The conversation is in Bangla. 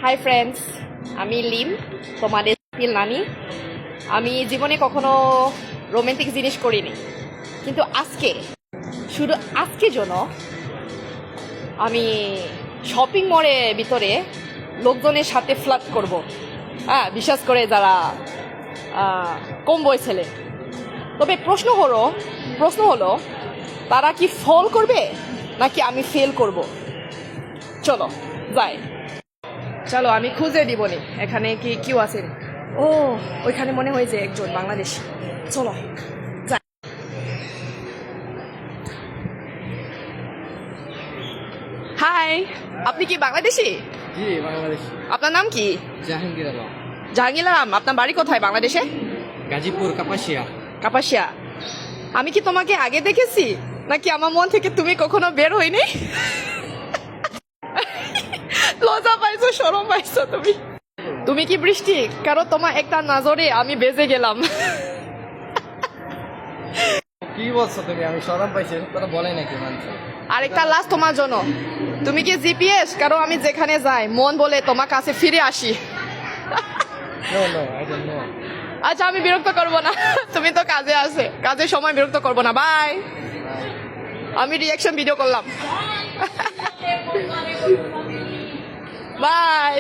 হাই ফ্রেন্ডস, আমি লিম, তোমাদের ফিল নানি। আমি জীবনে কখনো রোমান্টিক জিনিস করিনি, কিন্তু আজকে, শুধু আজকে জন্য আমি শপিং মলের ভিতরে লোকজনের সাথে ফ্লার্ট করব। হ্যাঁ, বিশেষ করে যারা কম বয়স ছেলে। তবে প্রশ্ন হলো তারা কি ফল করবে নাকি আমি ফেল করব? চলো যাই। চলো আমি খুঁজে দিবনি এখানে কি কেউ আছে। ও, ওইখানে মনে হয় যে একজন বাংলাদেশি। চলো যাই। হাই, আপনি কি বাংলাদেশি? জি বাংলাদেশি। আপনার নাম কি? জাহাঙ্গীর আলম। জাহাঙ্গীর আলম। আপনার বাড়ি কোথায় বাংলাদেশে? গাজীপুর কাপাসিয়া। কাপাসিয়া। আমি কি তোমাকে আগে দেখেছি নাকি আমার মন থেকে তুমি কখনো বের হইনি? লজ্জা পাইছো, শরম পাইছো তুমি? তুমি কি বৃষ্টি? কারণ তোমার একটা নজরে আমি বেজে গেলাম। কি বলছো তুমি? আমি শরম পাইছি, এসব কথা বলে নাকি মানুষ? আরেকটা লাস্ট তোমার জন্য। তুমি কি জিপিএস? কারণ আমি যেখানে যাই মন বলে তোমার কাছে ফিরে আসি। No no, I don't know. আচ্ছা, আমি বিরক্ত করবো না, তুমি তো কাজে আছে, কাজের সময় বিরক্ত করবো না। বাই। আমি রিয়াকশন ভিডিও করলাম। বাই।